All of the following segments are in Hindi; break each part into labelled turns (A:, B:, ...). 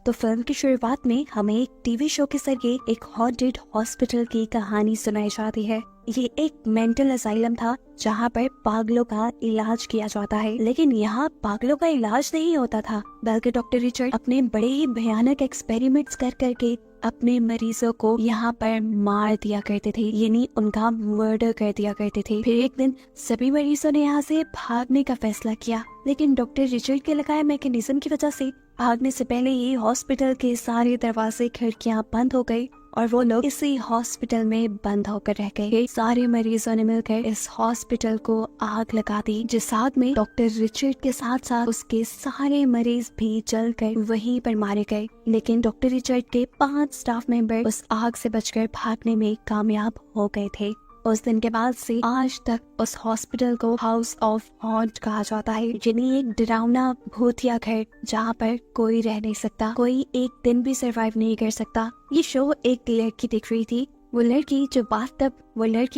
A: तो फिल्म की शुरुआत में हमें एक टीवी शो के जरिए एक हॉन्टेड हॉस्पिटल की कहानी सुनाई जाती है। ये एक मेंटल असाइलम था जहाँ पर पागलों का इलाज किया जाता है, लेकिन यहाँ पागलों का इलाज नहीं होता था, बल्कि डॉक्टर रिचर्ड अपने बड़े ही भयानक एक्सपेरिमेंट्स कर करके अपने मरीजों को यहाँ पर मार दिया करते थे, यानी उनका मर्डर कर दिया करते थे। फिर एक दिन सभी मरीजों ने यहाँ से भागने का फैसला किया, लेकिन डॉक्टर रिचर्ड के लगाए मैकेनिज्म की वजह से भागने से पहले ही हॉस्पिटल के सारे दरवाजे खिड़कियां बंद हो गई और वो लोग इसी हॉस्पिटल में बंद होकर रह गए। सारे मरीजों ने मिलकर इस हॉस्पिटल को आग लगा दी, जिस आग में डॉक्टर रिचर्ड के साथ साथ उसके सारे मरीज भी जलकर वहीं पर मारे गए। लेकिन डॉक्टर रिचर्ड के 5 स्टाफ मेंबर उस आग से बचकर भागने में कामयाब हो गए थे। उस दिन के बाद से आज तक उस हॉस्पिटल को हाउस ऑफ हॉन्ट कहा जाता है, यानी एक डरावना भूतिया घर जहाँ पर कोई रह नहीं सकता, कोई एक दिन भी सरवाइव नहीं कर सकता। ये शो एक लड़की देख रही थी। वो लड़की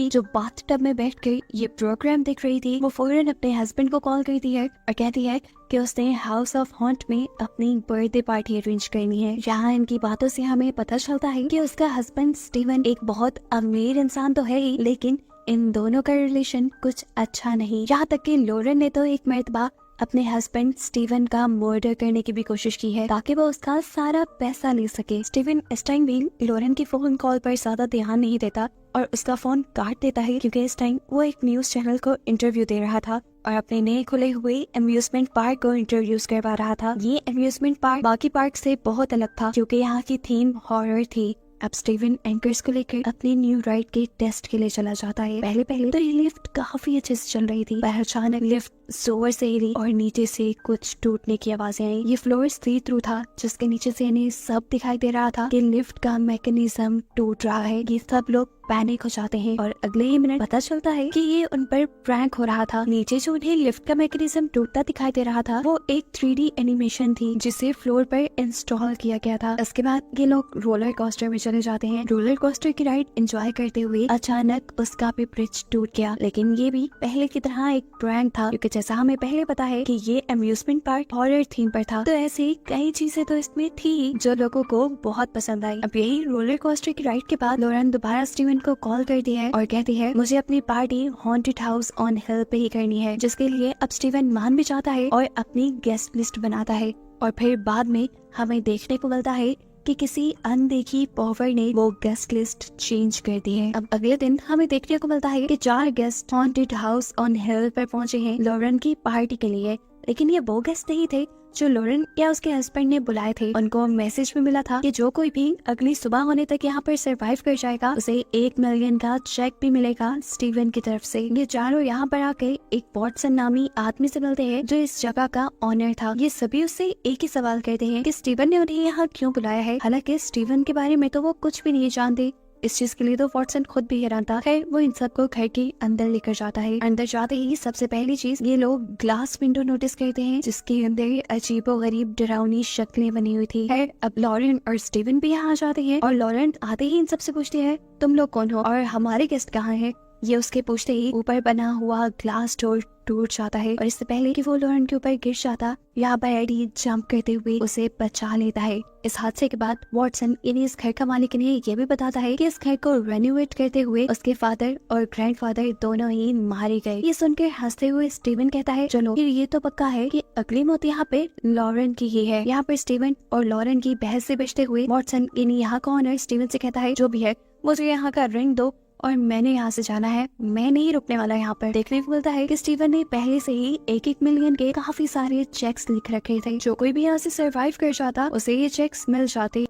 A: जो बाथटब में बैठकर ये प्रोग्राम देख रही थी, वो फौरन अपने हस्बैंड को कॉल करती है और कहती है कि उसने हाउस ऑफ हॉन्ट में अपनी बर्थडे पार्टी अरेंज करनी है। यहाँ इनकी बातों से हमें पता चलता है कि उसका हस्बैंड स्टीवन एक बहुत अमीर इंसान तो है ही, लेकिन इन दोनों का रिलेशन कुछ अच्छा नहीं। यहाँ तक कि लॉरेन ने तो एक मर्तबा अपने हस्बैंड स्टीवन का मर्डर करने की भी कोशिश की है ताकि वो उसका सारा पैसा ले सके। स्टीवन इस टाइम भी लॉरेन की फोन कॉल पर ज्यादा ध्यान नहीं देता और उसका फोन काट देता है, क्योंकि इस टाइम वो एक न्यूज चैनल को इंटरव्यू दे रहा था और अपने नए खुले हुए अम्यूजमेंट पार्क को इंट्रोड्यूस करवा रहा था। ये अम्यूजमेंट पार्क बाकी पार्क से बहुत अलग था, क्योंकि यहाँ की थीम हॉरर थी। अब स्टीवन एंकर्स को लेकर अपनी न्यू राइड के टेस्ट के लिए चला जाता है। पहले तो ये लिफ्ट काफी अच्छे से चल रही थी, पर अचानक लिफ्ट जोर से हिली और नीचे से कुछ टूटने की आवाजें आई। ये फ्लोर सी थ्रू था, जिसके नीचे से इन्हें सब दिखाई दे रहा था कि लिफ्ट का मैकेनिज्म टूट रहा है। ये सब लोग पैनिक हो जाते हैं और अगले ही मिनट पता चलता है कि ये उन पर प्रैंक हो रहा था। नीचे जो उन्हें लिफ्ट का मैकेनिज्म टूटता दिखाई दे रहा था, वो एक 3D एनिमेशन थी जिसे फ्लोर पर इंस्टॉल किया गया था। इसके बाद ये लोग रोलर कोस्टर में चले जाते हैं। रोलर कोस्टर की राइड एंजॉय करते हुए अचानक उसका भी ब्रिज टूट गया, लेकिन ये भी पहले की तरह एक प्रैंक था, क्योंकि जैसा हमें पहले पता है कि ये अम्यूजमेंट पार्क हॉरर थीम पर था, तो ऐसी कई चीजें तो इसमें थी जो लोगों को बहुत पसंद आई। अब यही रोलर कोस्टर की राइड के बाद लॉरेन दोबारा स्टीवन को कॉल करती है और कहती है मुझे अपनी पार्टी हॉन्टेड हाउस ऑन हिल पे ही करनी है, जिसके लिए अब स्टीवन मान भी जाता है और अपनी गेस्ट लिस्ट बनाता है। और फिर बाद में हमें देखने को मिलता है कि किसी अनदेखी पावर ने वो गेस्ट लिस्ट चेंज कर दी है। अब अगले दिन हमें देखने को मिलता है कि 4 गेस्ट हॉन्टेड हाउस ऑन हिल पर पहुंचे हैं लॉरेन की पार्टी के लिए, लेकिन ये वो गेस्ट नहीं थे जो लॉरेन या उसके हस्बैंड ने बुलाए थे। उनको मैसेज में मिला था कि जो कोई भी अगली सुबह होने तक यहाँ पर सरवाइव कर जाएगा उसे 1 मिलियन का चेक भी मिलेगा स्टीवन की तरफ से। ये चारों यहाँ पर आके एक वॉटसन नामी आदमी से मिलते हैं जो इस जगह का ऑनर था। ये सभी उससे एक ही सवाल करते हैं कि स्टीवन ने उन्हें यहाँ क्यों बुलाया है, हालांकि स्टीवन के बारे में तो वो कुछ भी नहीं जानते। इस चीज के लिए तो वॉटसन खुद भी हैरान था। खैर वो इन सबको घर के अंदर लेकर जाता है। अंदर जाते ही सबसे पहली चीज ये लोग ग्लास विंडो नोटिस करते हैं, जिसके अंदर अजीबोगरीब डरावनी शक्लें बनी हुई थी। खैर अब लॉरेन और स्टीवन भी यहाँ आ जाते हैं और लॉरेन आते ही इन सबसे पूछते हैं तुम लोग कौन हो और हमारे गेस्ट कहाँ हैं। ये उसके पूछते ही ऊपर बना हुआ ग्लास डोर टूट जाता है और इससे पहले कि वो लॉरेन के ऊपर गिर जाता, यहाँ पर एडी जंप करते हुए उसे बचा लेता है। इस हादसे के बाद वॉटसन इन्हें इस घर का मालिक इन्हें ये भी बताता है कि इस घर को रेनोवेट करते हुए उसके फादर और ग्रैंडफादर दोनों ही मारे गए। ये सुनकर हंसते हुए स्टीवन कहता है चलो फिर ये तो पक्का है कि अगली मौत यहाँ पे लॉरेन की ही है। यहाँ पर स्टीवन और लॉरेन की बहस से बचते हुए वॉटसन इन्हें यहाँ का ऑनर स्टीवन से कहता है जो भी है मुझे यहाँ का रिंग दो और मैंने यहाँ से जाना है, मैं नहीं रुकने वाला। यहाँ पर देखने को मिलता है कि स्टीवन ने पहले से ही 1-1 मिलियन के काफी सारे चेक्स लिख रखे थे। जो कोई भी यहाँ से सरवाइव कर जाता उसे ये चेक्स मिल जाते।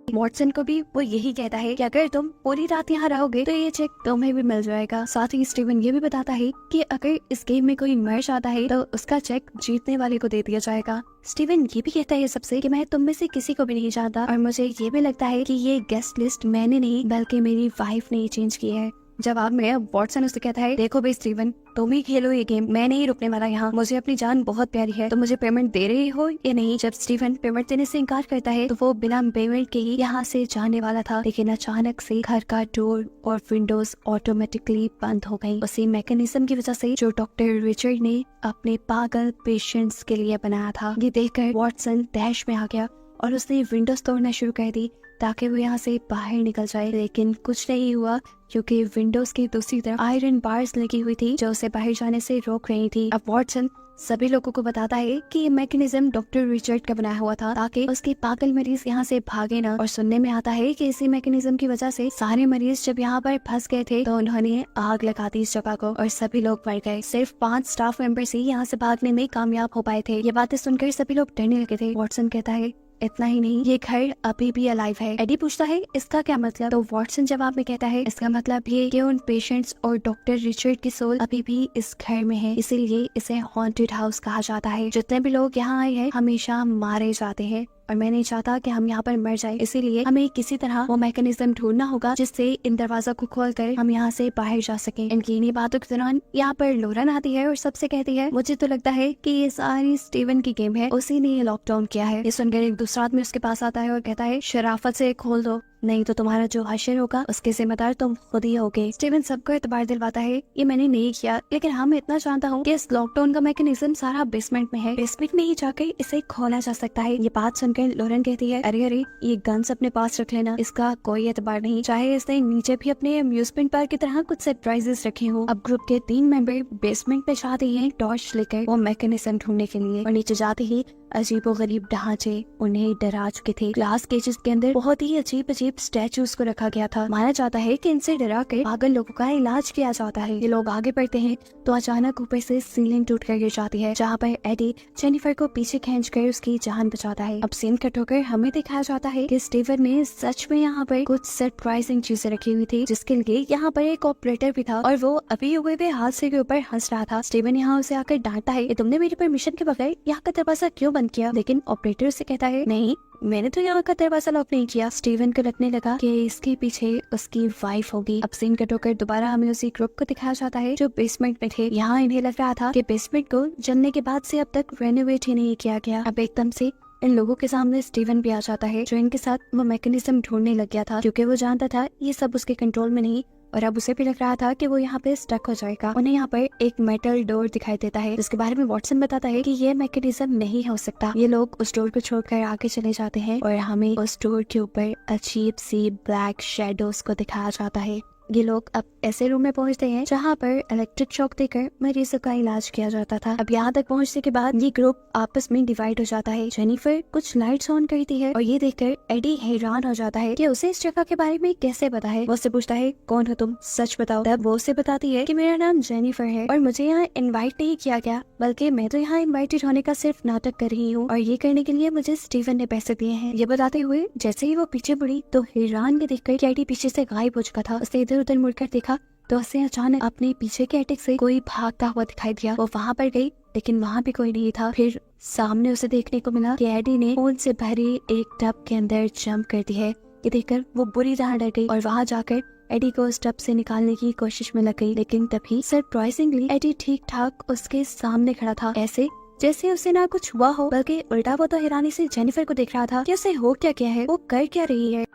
A: वॉटसन को भी वो यही कहता है कि अगर तुम पूरी रात यहाँ रहोगे तो ये चेक तुम्हें भी मिल जाएगा। साथ ही स्टीवन ये भी बताता है कि अगर इस गेम में कोई मर जाता है तो उसका चेक जीतने वाले को दे दिया जाएगा। स्टीवन ये भी कहता है सबसे कि मैं तुम में से किसी को भी नहीं जानता और मुझे ये भी लगता है कि ये गेस्ट लिस्ट मैंने नहीं बल्कि मेरी वाइफ ने चेंज की है। जवाब में अब वॉटसन उससे कहता है, देखो भाई स्टीवन, तुम ही खेलो ये गेम, मैं नहीं रुकने वाला यहाँ। मुझे अपनी जान बहुत प्यारी है, तो मुझे पेमेंट दे रही हो या नहीं। जब स्टीवन पेमेंट देने से इनकार करता है तो वो बिना पेमेंट के ही यहाँ से जाने वाला था, लेकिन अचानक से घर का डोर और विंडोज ऑटोमेटिकली बंद हो गई, उसी मैकेनिज्म की वजह से जो डॉक्टर रिचर्ड ने अपने पागल पेशेंट्स के लिए बनाया था। ये देखकर वॉटसन तैश में आ गया और उसने विंडोज तोड़ना शुरू कर दी ताकि वो यहाँ से बाहर निकल जाए, लेकिन कुछ नहीं हुआ क्योंकि विंडोज की दूसरी तरफ आयरन बार्स लगी हुई थी जो उसे बाहर जाने से रोक रही थी। अब वॉटसन सभी लोगों को बताता है कि ये मैकेनिज्म डॉक्टर रिचर्ड का बनाया हुआ था ताकि उसके पागल मरीज यहाँ से भागे ना। और सुनने में आता है कि इसी मैकेनिज्म की वजह से सारे मरीज जब यहाँ पर फंस गए थे तो उन्होंने आग लगा दी इस जगह को और सभी लोग मर गए। सिर्फ 5 स्टाफ मेंबर्स ही यहाँ से भागने में कामयाब हो पाए थे। ये बातें सुनकर सभी लोग डरने लगे थे। वॉटसन कहता है, इतना ही नहीं, ये घर अभी भी अलाइव है। एडी पूछता है, इसका क्या मतलब? तो वॉटसन जवाब में कहता है, इसका मतलब ये कि उन पेशेंट्स और डॉक्टर रिचर्ड की सोल अभी भी इस घर में है, इसीलिए इसे हॉन्टेड हाउस कहा जाता है। जितने भी लोग यहाँ आए हैं हमेशा मारे जाते हैं और मैं नहीं चाहता कि हम यहाँ पर मर जाए, इसीलिए हमें किसी तरह वो मैकेनिज्म ढूंढना होगा जिससे इन दरवाजा को खोलकर हम यहाँ से बाहर जा सके। इनकी इन्हीं बातों के दौरान यहाँ पर लोरन आती है और सबसे कहती है, मुझे तो लगता है कि ये सारी स्टीवन की गेम है, उसी ने ये लॉकडाउन किया है। ये सुनकर एक दूसरा आदमी उसके पास आता है और कहता है, शराफत से खोल दो, नहीं तो तुम्हारा जो हशर होगा उसके जिम्मेदार तुम खुद ही होगे। स्टीवन सबको एतबार दिलवाता है, ये मैंने नहीं किया, लेकिन हाँ मैं इतना जानता हूँ कि इस लॉकडाउन का मैकेनिज्म सारा बेसमेंट में है, बेसमेंट में ही जाकर इसे खोला जा सकता है। ये बात सुनकर लोरन कहती है, अरे अरे ये गन्स अपने पास रख लेना, इसका कोई एतबार नहीं, चाहे इसने नीचे भी अपने अम्यूजमेंट पार्क की तरह कुछ सरप्राइजेस रखे हो। अब ग्रुप के 3 मेंबर बेसमेंट पे जाते हैं टॉर्च लेकर वो मैकेनिज्म ढूंढने के लिए, और नीचे जाते ही अजीबोगरीब ढांचे उन्हें डरा चुके थे। ग्लास केजेस के अंदर बहुत ही अजीब अजीब स्टैचूज को रखा गया था। माना जाता है कि इनसे डरा कर पागल लोगों का इलाज किया जाता है। ये लोग आगे बढ़ते हैं तो अचानक ऊपर से सीलिंग टूट कर गिर जाती है, जहाँ पर एडी जेनिफर को पीछे खींच कर उसकी जान बचाता है। अब सीन कट होकर हमें दिखाया जाता है कि स्टीवन ने सच में यहाँ पर कुछ सरप्राइजिंग चीजें रखी हुई थी, जिसके लिए यहाँ पर एक ऑपरेटर भी था और वो अभी हुए हुए हादसे के ऊपर हंस रहा था। स्टीवन यहाँ उसे आकर डांटता है, तुमने मेरी परमिशन के बगैर यहाँ का दरवाजा क्यों बंद किया? लेकिन ऑपरेटर से कहता है, नहीं मैंने तो यहाँ का दरवाजा लॉक नहीं किया। स्टीवन को लगने लगा कि इसके पीछे उसकी वाइफ होगी। अब सीन कट होकर दोबारा हमें उसी ग्रुप को दिखाया जाता है जो बेसमेंट में थे। यहाँ इन्हें लग रहा था कि बेसमेंट को जलने के बाद से अब तक रेनोवेट ही नहीं किया गया। अब एकदम से इन लोगों के सामने स्टीवन भी आ जाता है जो इनके साथ वो मैकेनिज्म ढूंढने लग गया था, क्योंकि वो जानता था ये सब उसके कंट्रोल में नहीं और अब उसे भी लग रहा था कि वो यहाँ पे स्टक हो जाएगा। उन्हें यहाँ पर एक मेटल डोर दिखाई देता है जिसके बारे में वॉटसन बताता है कि ये मैकेनिज्म नहीं हो सकता। ये लोग उस डोर को छोड़कर आगे चले जाते हैं और हमें उस डोर के ऊपर अजीब सी ब्लैक शेडोज को दिखाया जाता है। ये लोग अब ऐसे रूम में पहुंचते हैं जहाँ पर इलेक्ट्रिक शॉक देकर मरीजों का इलाज किया जाता था। अब यहाँ तक पहुँचने के बाद ये ग्रुप आपस में डिवाइड हो जाता है। जेनिफर कुछ लाइट्स ऑन करती है और ये देखकर एडी हैरान हो जाता है कि उसे इस जगह के बारे में कैसे पता है। वो उससे पूछता है, कौन हो तुम, सच बताओ। तब वो उसे बताती है कि मेरा नाम जेनिफर है और मुझे यहाँ इन्वाइट नहीं किया गया, बल्कि मैं तो यहाँ इन्वाइटेड होने का सिर्फ नाटक कर रही हूँ और ये करने के लिए मुझे स्टीवन ने पैसे दिए हैं। ये बताते हुए जैसे ही वो पीछे मुड़ी तो हैरान के देखकर कि एडी पीछे से गायब हो चुका था। उसने इधर उधर मुड़कर देखा तो उसे अचानक अपने पीछे के अटैक से कोई भागता हुआ दिखाई दिया। वो वहाँ पर गई लेकिन वहाँ भी कोई नहीं था। फिर सामने उसे देखने को मिला कि एडी ने खून से भरे एक टब के अंदर जंप कर दी है। ये देखकर वो बुरी तरह डर गई और वहाँ जाकर एडी को उस टब से निकालने की कोशिश में लग गई, लेकिन तभी सरप्राइजिंगली एडी ठीक ठाक उसके सामने खड़ा था, ऐसे जैसे उसे ना कुछ हुआ हो, बल्कि उल्टा वो तो हैरानी से जेनिफर को देख रहा था कि उसे हो क्या गया है, वो कर क्या रही है।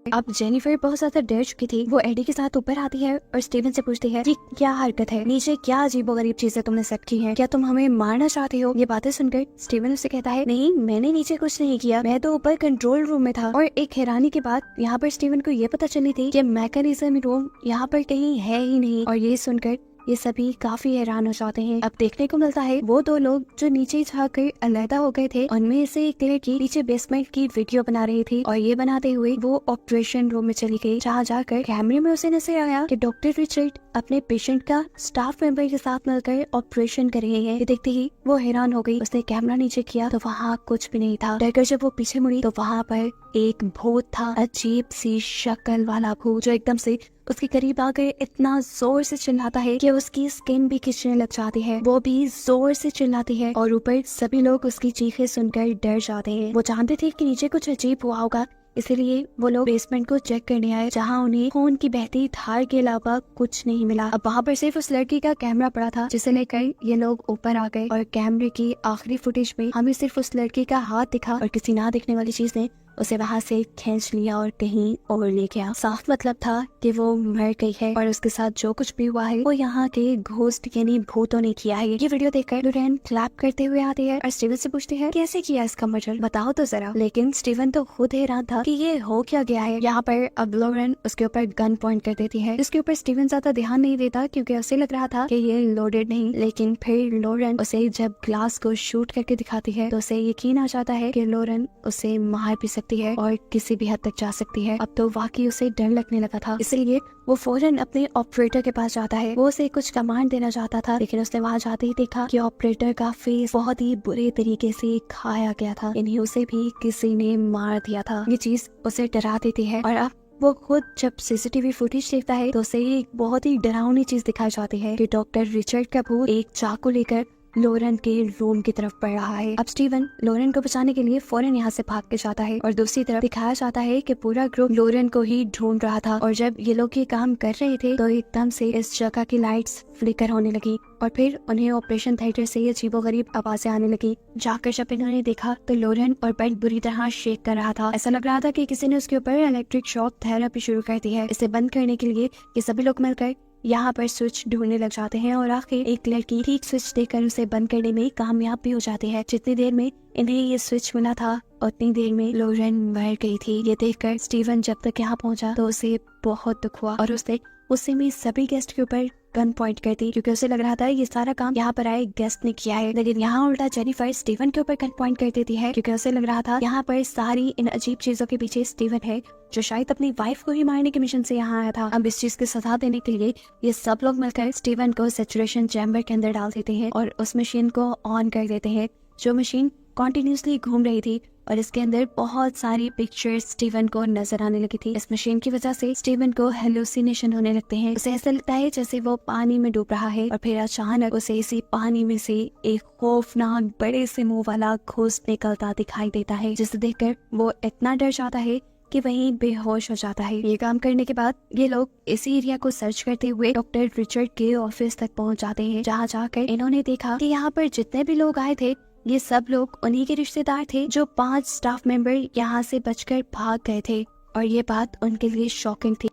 A: अब जेनिफर बहुत ज्यादा डर चुकी थी। वो एडी के साथ ऊपर आती है और स्टीवन से पूछती है, ये क्या हरकत है, नीचे क्या अजीबोगरीब चीजें तुमने सेट की हैं, क्या तुम हमें मारना चाहते हो? ये बातें सुनकर स्टीवन उससे कहता है, नहीं मैंने नीचे कुछ नहीं किया, मैं तो ऊपर कंट्रोल रूम में था। और एक हैरानी की बात यहाँ पर स्टीवन को ये पता चली थी कि मैकेनिज्म रूम यहाँ पर कहीं है ही नहीं। और ये सुनकर ये सभी काफी हैरान हो जाते हैं। अब देखने को मिलता है वो 2 लोग जो नीचे जाकर अलहदा हो गए थे, उनमें से एक लड़की नीचे बेसमेंट की वीडियो बना रही थी और ये बनाते हुए वो ऑपरेशन रूम में चली गई, जहाँ जाकर कैमरे में उसे नजर आया कि डॉक्टर रिचर्ड अपने पेशेंट का स्टाफ मेंबर के साथ मिलकर ऑपरेशन कर रहे हैं। ये देखते ही वो हैरान हो गई। उसने कैमरा नीचे किया तो वहाँ कुछ भी नहीं था। डरकर जब वो पीछे मुड़ी तो वहाँ पर एक भूत था, अजीब सी शक्ल वाला भूत जो एकदम से उसके करीब आकर इतना जोर से चिल्लाता है कि उसकी स्किन भी खिंचने लग जाती है। वो भी जोर से चिल्लाती है और ऊपर सभी लोग उसकी चीखें सुनकर डर जाते हैं। वो जानते थे कि नीचे कुछ अजीब हुआ होगा, इसीलिए वो लोग बेसमेंट को चेक करने आए, जहाँ उन्हें खून की बहती धार के अलावा कुछ नहीं मिला। अब वहाँ पर सिर्फ उस लड़की का कैमरा पड़ा था, जिसे लेकर ये लोग ऊपर आ गए और कैमरे की आखिरी फुटेज में हमें सिर्फ उस लड़की का हाथ दिखा और किसी ना दिखने वाली चीज ने उसे वहाँ से खींच लिया और कहीं और ले गया। साफ मतलब था कि वो मर गई है और उसके साथ जो कुछ भी हुआ है वो यहाँ के घोस्ट यानी भूतों ने किया है। ये वीडियो देखकर लोरेन क्लैप करते हुए आती है और स्टीवन से पूछती है कैसे किया इसका मर्डर, बताओ तो जरा। लेकिन स्टीवन तो खुद हैरान था कि ये हो क्या गया है। यहाँ पर अब लोरेन उसके ऊपर गन पॉइंट कर देती है, जिसके ऊपर स्टीवन ज्यादा ध्यान नहीं देता क्योंकि उसे लग रहा था कि ये लोडेड नहीं। लेकिन फिर लोरेन उसे जब ग्लास को शूट करके दिखाती है तो उसे यकीन आ जाता है कि लोरेन उसे मार भी सकती है और किसी भी हद तक जा सकती है। अब तो वाकई उसे डर लगने लगा था, इसलिए वो फौरन अपने ऑपरेटर के पास जाता है। वो उसे कुछ कमांड देना चाहता था, लेकिन उसने वहाँ जाते ही देखा कि ऑपरेटर का फेस बहुत ही बुरे तरीके से खाया गया था, यानी उसे भी किसी ने मार दिया था। ये चीज उसे डरा देती है और अब वो खुद जब सीसीटीवी फुटेज देखता है तो उसे एक बहुत ही डरावनी चीज दिखाई जाती है कि डॉक्टर रिचर्ड का भूत एक चाकू लेकर लोरेन के रूम की तरफ बढ़ रहा है। अब स्टीवन लोरेन को बचाने के लिए फौरन यहाँ से भाग के जाता है और दूसरी तरफ दिखाया जाता है कि पूरा ग्रुप लोरेन को ही ढूंढ रहा था। और जब ये लोग ये काम कर रहे थे तो एकदम से इस जगह की लाइट्स फ्लिकर होने लगी और फिर उन्हें ऑपरेशन थिएटर से अजीबोगरीब आवाजें आने लगी। जाकर जब इन्होंने देखा तो लोरेन और बेड बुरी तरह शेक कर रहा था। ऐसा लग रहा था कि किसी ने उसके ऊपर इलेक्ट्रिक शॉक थेरेपी शुरू कर दी है। इसे बंद करने के लिए ये सभी लोग मिलकर यहाँ पर स्विच ढूंढने लग जाते हैं और आखिर एक लड़की ठीक स्विच देकर उसे बंद करने में कामयाब भी हो जाती है। जितनी देर में इन्हें ये स्विच मिला था उतनी देर में लोरेन मर गई थी। ये देखकर स्टीवन जब तक यहाँ पहुंचा तो उसे बहुत दुख हुआ और उसने उसी में सभी गेस्ट के ऊपर गन पॉइंट कर दी, क्योंकि उसे लग रहा था ये सारा काम यहाँ पर आए गेस्ट ने किया है। लेकिन यहाँ उल्टा जेनिफर स्टीवन के ऊपर गन पॉइंट कर देती है, क्योंकि उसे लग रहा था यहाँ पर सारी इन अजीब चीजों के पीछे स्टीवन है, जो शायद अपनी वाइफ को ही मारने के मिशन से यहाँ आया था। अब इस चीज की सजा देने के लिए ये सब लोग मिलकर स्टीवन को सैचुरेशन चैम्बर के अंदर डाल देते हैं और उस मशीन को ऑन कर देते हैं, जो मशीन कॉन्टिन्यूसली घूम रही थी और इसके अंदर बहुत सारी पिक्चर्स स्टीवन को नजर आने लगी थी। इस मशीन की वजह से स्टीवन को हेलुसिनेशन होने लगते हैं। उसे ऐसा लगता है जैसे वो पानी में डूब रहा है और फिर अचानक उसे इसी पानी में से एक खौफनाक बड़े से मुंह वाला घोस्ट निकलता दिखाई देता है, जिसे देखकर वो इतना डर जाता है कि वहीं बेहोश हो जाता है। ये काम करने के बाद ये लोग इसी एरिया को सर्च करते हुए डॉक्टर रिचर्ड के ऑफिस तक पहुंच जाते हैं, जहाँ जाकर इन्होंने देखा कि यहाँ पर जितने भी लोग आए थे ये सब लोग उन्हीं के रिश्तेदार थे, जो 5 स्टाफ मेंबर यहाँ से बचकर भाग गए थे। और ये बात उनके लिए शॉकिंग थी।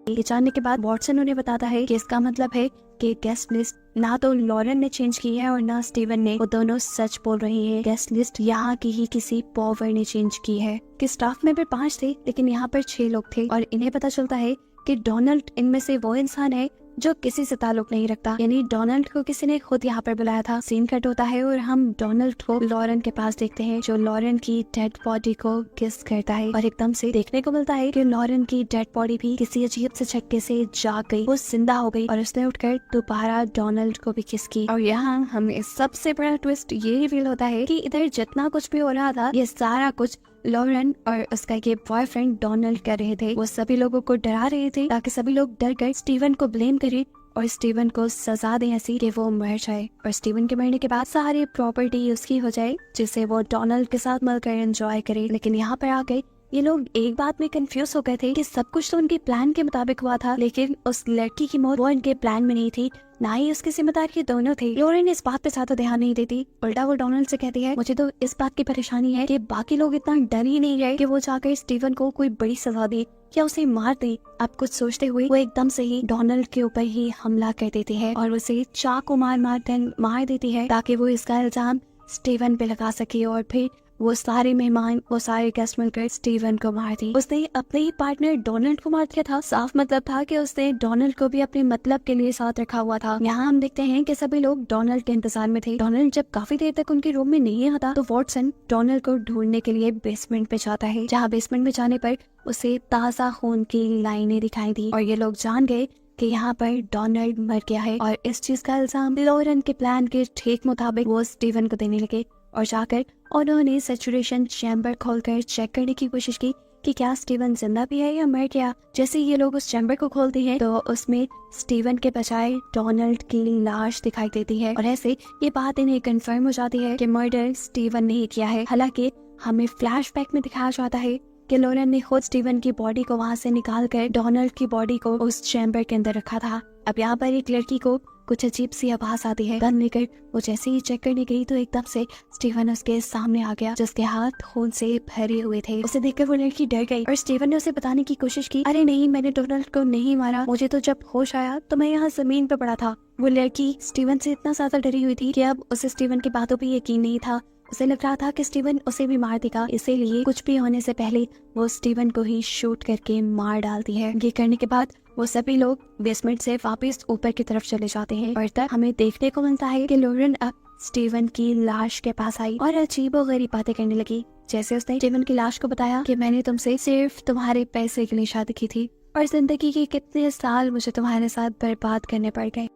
A: ये जानने के बाद वॉटसन उन्हें बताता है कि इसका मतलब है कि गेस्ट लिस्ट ना तो लॉरेन ने चेंज की है और ना स्टीवन ने, वो दोनों सच बोल रहे हैं। गेस्ट लिस्ट यहाँ की ही किसी पॉवर ने चेंज की है। कि स्टाफ मेंबर 5 थे लेकिन यहाँ पर 6 लोग थे और इन्हें पता चलता है कि डोनाल्ड इनमें से वो इंसान है जो किसी से ताल्लुक नहीं रखता, यानी डोनाल्ड को किसी ने खुद यहाँ पर बुलाया था। सीन कट होता है और हम डोनाल्ड को लॉरेन के पास देखते हैं, जो लॉरेन की डेड बॉडी को किस करता है और एकदम से देखने को मिलता है कि लॉरेन की डेड बॉडी भी किसी अजीब से झटके से जाग गई, वो जिंदा हो गई और उसने उठकर दोबारा डोनाल्ड को भी किस की। और यहाँ हमें सबसे बड़ा ट्विस्ट ये रिवील होता है कि इधर जितना कुछ भी हो रहा था ये सारा कुछ लॉरेन और उसका ये बॉयफ्रेंड डोनाल्ड कर रहे थे। वो सभी लोगों को डरा रहे थे ताकि सभी लोग डर कर स्टीवन को ब्लेम करें और स्टीवन को सजा दें ऐसी कि वो मर जाए और स्टीवन के मरने के बाद सारी प्रॉपर्टी उसकी हो जाए, जिसे वो डोनाल्ड के साथ मिलकर एंजॉय करे। लेकिन यहाँ पर आके ये लोग एक बात में कंफ्यूज हो गए थे कि सब कुछ तो उनके प्लान के मुताबिक हुआ था, लेकिन उस लड़की की मौत वो उनके प्लान में नहीं थी, ना ही उसके जिम्मेदार ये दोनों थे। लोरेन इस बात पे ज्यादा ध्यान नहीं देती, उल्टा वो डोनाल्ड से कहती है मुझे तो इस बात की परेशानी है कि बाकी लोग इतना डर ही नहीं गए कि वो जाकर स्टीवन को कोई बड़ी सजा दे या उसे मार दे। अब कुछ सोचते हुए वो एकदम से ही डोनाल्ड के ऊपर ही हमला कर देती है और उसे चाकू मार देती है ताकि वो इसका इल्जाम स्टीवन पे लगा सके और फिर वो सारे मेहमान वो सारे गेस्ट मिलकर स्टीवन को मार दी। उसने अपने ही पार्टनर डोनाल्ड को मार दिया था। साफ मतलब था कि उसने डोनाल्ड को भी अपने मतलब के लिए साथ रखा हुआ था। यहाँ हम देखते हैं कि सभी लोग डोनाल्ड के इंतजार में थे। डोनाल्ड जब काफी देर तक उनके रूम में नहीं आता तो वॉटसन डोनाल्ड को ढूंढने के लिए बेसमेंट पे जाता है, जहाँ बेसमेंट में जाने पर उसे ताजा खून की लाइनें दिखाई दी और ये लोग जान गए कि यहाँ पर डोनाल्ड मर गया है और इस चीज का इल्जाम लॉरेन के प्लान के ठीक मुताबिक वो स्टीवन को देने लगे और जाकर उन्होंने सैचुरेशन चैम्बर खोलकर चेक करने की कोशिश की कि क्या स्टीवन जिंदा भी है या मर गया। जैसे ये लोग उस चैम्बर को खोलते हैं तो उसमें स्टीवन के बजाय डोनाल्ड की लाश दिखाई देती है और ऐसे ये बात इन्हें कंफर्म हो जाती है कि मर्डर स्टीवन ने ही किया है। हालांकि हमें फ्लैशबैक में दिखाया जाता है कि लोरेन ने खुद स्टीवन की बॉडी को वहां से निकाल कर डोनाल्ड की बॉडी को उस चैम्बर के अंदर रखा था। अब यहाँ पर एक लड़की को कुछ अजीब सी आवाज आती है। गन लेकर वो जैसे ही चेक करने गई तो एकदम से स्टीवन उसके सामने आ गया, जिसके हाथ खून से भरे हुए थे। उसे देखकर वो लड़की डर गई और स्टीवन ने उसे बताने की कोशिश की, अरे नहीं, मैंने डोनाल्ड को नहीं मारा, मुझे तो जब होश आया तो मैं यहाँ जमीन पे पड़ा था। वो लड़की स्टीवन से इतना ज्यादा डरी हुई थी कि अब उसे स्टीवन की बातों पर यकीन नहीं था। उसे लग रहा था कि स्टीवन उसे भी मार देगा, इसीलिए कुछ भी होने से पहले वो स्टीवन को ही शूट करके मार डालती है। ये करने के बाद वो सभी लोग बेसमेंट से वापस ऊपर की तरफ चले जाते हैं और तब हमें देखने को मिलता है कि लोरेन अब स्टीवन की लाश के पास आई और अजीबोगरीब बातें करने लगी। जैसे उसने स्टीवन की लाश को बताया कि मैंने तुमसे सिर्फ तुम्हारे पैसे के लिए शादी की थी और जिंदगी के कितने साल मुझे तुम्हारे साथ बर्बाद करने पड़ गए।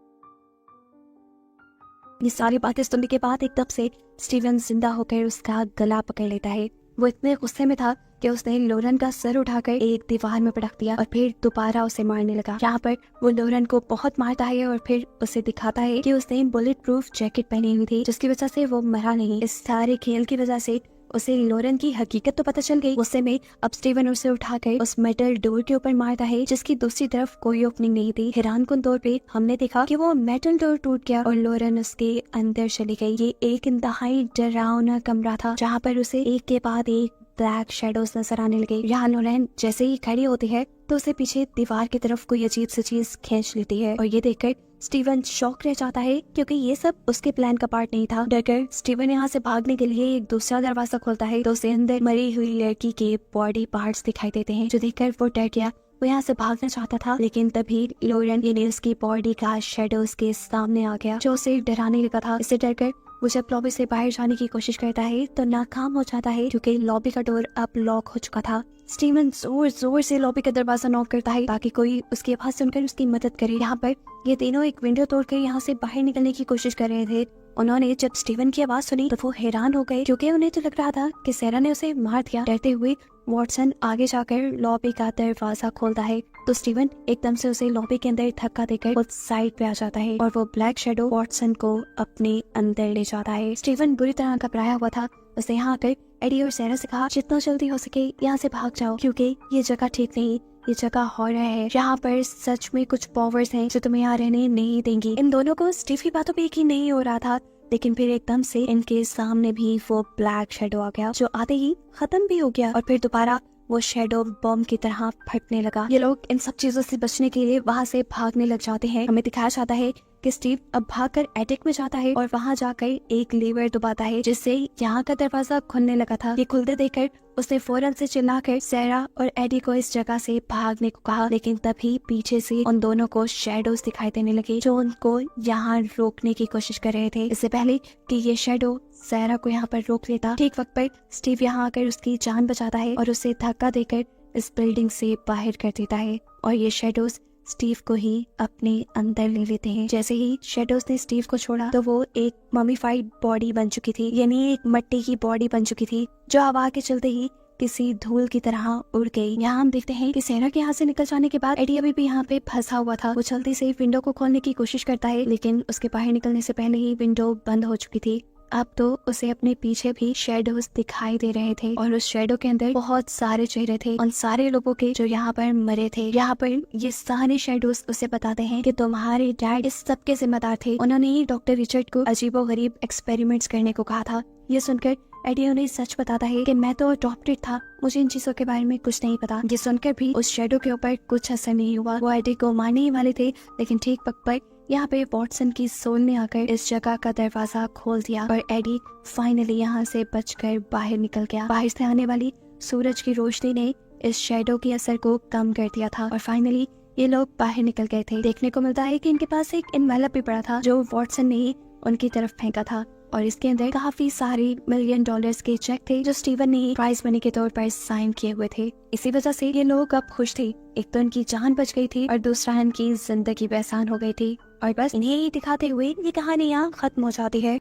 A: ये सारी बातें सुनने के बाद एकदम से स्टीवन जिंदा होकर उसका गला पकड़ लेता है। वो इतने गुस्से में था कि उसने लोरेन का सर उठाकर एक दीवार में पटक दिया और फिर दोबारा उसे मारने लगा। यहाँ पर वो लोरेन को बहुत मारता है और फिर उसे दिखाता है कि उसने बुलेट प्रूफ जैकेट पहनी हुई थी, जिसकी वजह से वो मरा नहीं। इस सारे खेल की वजह से उसे लोरेन की हकीकत तो पता चल गई। गुस्से में अब स्टीवन उसे उठाकर उस मेटल डोर के ऊपर मारता है, जिसकी दूसरी तरफ कोई ओपनिंग नहीं थी। हैरानकुन तौर पे हमने देखा कि वो मेटल डोर टूट गया और लोरेन उसके अंदर चली गई। ये एक इंतहाई डरावना कमरा था जहाँ पर उसे एक के बाद एक ब्लैक शेडोज नजर आने लगे। यहाँ लोरेन जैसे ही खड़ी होती है तो उसे पीछे दीवार की तरफ कोई अजीब सी चीज खींच लेती है और ये देखकर स्टीवन शॉक रह जाता है, क्योंकि ये सब उसके प्लान का पार्ट नहीं था। डरकर स्टीवन यहाँ से भागने के लिए एक दूसरा दरवाजा खोलता है तो उसे अंदर मरी हुई लड़की के बॉडी पार्ट्स दिखाई देते हैं, जो देखकर वो डर गया। वो यहाँ से भागना चाहता था, लेकिन तभी लोरेन यानी उसकी बॉडी का शेडो उसके सामने आ गया, जो उसे डराने लगा था। इससे डरकर वो जब लॉबी से बाहर जाने की कोशिश करता है तो नाकाम हो जाता है, क्योंकि लॉबी का डोर अब लॉक हो चुका था। स्टीवन जोर जोर से लॉबी का दरवाजा नॉक करता है ताकि कोई उसकी आवाज सुनकर उसकी मदद करे। यहाँ पर ये तीनों एक विंडो तोड़कर यहाँ से बाहर निकलने की कोशिश कर रहे थे। उन्होंने जब स्टीवन की आवाज सुनी तो वो हैरान हो गए, क्योंकि उन्हें तो लग रहा था कि सेरा ने उसे मार दिया। डरते हुए वॉटसन आगे जाकर लॉबी का दरवाजा खोलता है तो स्टीवन एकदम से उसे लॉबी के अंदर धक्का देकर उस साइड पे आ जाता है और वो ब्लैक शेडो वॉटसन को अपने अंदर ले जाता है। स्टीवन बुरी तरह घबराया हुआ था। उसने यहाँ आकर एडी और सेरा से कहा, जितना जल्दी हो सके यहाँ से भाग जाओ, क्योंकि ये जगह ठीक नहीं, ये जगह हॉरर है, यहाँ पर सच में कुछ पावर्स हैं जो तुम्हें यहाँ रहने नहीं देंगी। इन दोनों को स्टीव की बातों पे यकीन नहीं हो रहा था, लेकिन फिर एकदम से इनके सामने भी वो ब्लैक शेडो आ गया, जो आते ही खत्म भी हो गया और फिर दोबारा वो शेडो बम की तरह फटने लगा। ये लोग इन सब चीजों से बचने के लिए वहाँ से भागने लग जाते हैं। हमें दिखाया जाता है कि स्टीव अब भागकर एटिक में जाता है और वहाँ जाकर एक लीवर दबाता है, जिससे यहाँ का दरवाजा खुलने लगा था। ये खुलते देखकर उसने फौरन से चिल्लाकर सेरा और एडी को इस जगह से भागने को कहा, लेकिन तभी पीछे से उन दोनों को शेडोज दिखाई देने लगे, जो उनको यहाँ रोकने की कोशिश कर रहे थे। इससे पहले कि ये शेडो सेरा को यहाँ पर रोक लेता, ठीक वक्त पर स्टीव यहाँ आकर उसकी जान बचाता है और उसे धक्का देकर इस बिल्डिंग से बाहर कर देता है और ये शेडोज स्टीव को ही अपने अंदर ले लेते हैं। जैसे ही शेडोज ने स्टीव को छोड़ा तो वो एक ममीफाइड बॉडी बन चुकी थी, यानी एक मिट्टी की बॉडी बन चुकी थी, जो हवा के चलते ही किसी धूल की तरह उड़ गई। यहाँ हम देखते हैं कि सेरा के यहाँ से निकल जाने के बाद एडी अभी भी यहाँ पे फंसा हुआ था। वो जल्दी से विंडो को खोलने की कोशिश करता है, लेकिन उसके बाहर निकलने से पहले ही विंडो बंद हो चुकी थी। अब तो उसे अपने पीछे भी शेडोज दिखाई दे रहे थे और उस शेडो के अंदर बहुत सारे चेहरे थे, उन सारे लोगों के जो यहाँ पर मरे थे। यहाँ पर ये सारे शेडोज उसे बताते हैं कि तुम्हारे डैड इस सब के जिम्मेदार थे, उन्होंने ही डॉक्टर रिचर्ड को अजीबोगरीब एक्सपेरिमेंट्स करने को कहा था। ये सुनकर एडी उन्हें सच बताता है कि मैं तो अडॉप्टेड था, मुझे इन चीजों के बारे में कुछ नहीं पता। ये सुनकर भी उस शेडो के ऊपर कुछ असर नहीं हुआ। वो एडी को मारने ही वाले थे, लेकिन ठीक वक्त पर यहाँ पे वॉटसन की सोल ने आकर इस जगह का दरवाजा खोल दिया और एडी फाइनली यहाँ से बचकर बाहर निकल गया। बाहर से आने वाली सूरज की रोशनी ने इस शेडो के असर को कम कर दिया था और फाइनली ये लोग बाहर निकल गए थे। देखने को मिलता है कि इनके पास एक एनवेलप भी पड़ा था, जो वॉटसन ने ही उनकी तरफ फेंका था और इसके अंदर काफी सारे $1 मिलियन के चेक थे, जो स्टीवन ने प्राइज मनी के तौर पर साइन किए हुए थे। इसी वजह से ये लोग अब खुश थे। एक तो इनकी जान बच गई थी और दूसरा इनकी जिंदगी बेसान हो गई थी और बस इन्हें ही दिखाते हुए ये कहानी यहाँ खत्म हो जाती है।